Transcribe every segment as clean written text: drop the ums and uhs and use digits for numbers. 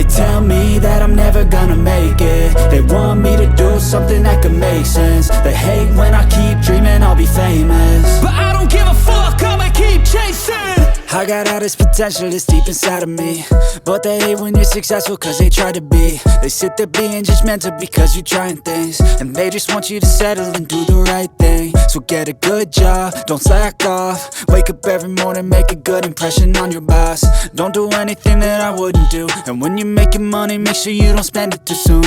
They tell me that I'm never gonna make it. They want me to do something that could make sense. They hate when I keep dreaming I'll be famous, but I don't give a fuck, I'ma keep chasing. I got all this potential that's deep inside of me, but they hate when you're successful cause they try to be. They sit there being judgmental because you're trying things, and they just want you to settle and do the right thing. So get a good job, don't slack off. Wake up every morning, make a good impression on your boss. Don't do anything that I wouldn't do, and when you're making money, make sure you don't spend it too soon.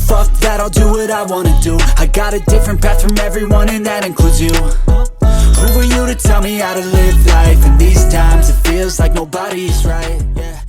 Fuck that, I'll do what I wanna do. I got a different path from everyone, and that includes you. Who are you to tell me how to live life? In these times it feels like nobody's right, yeah.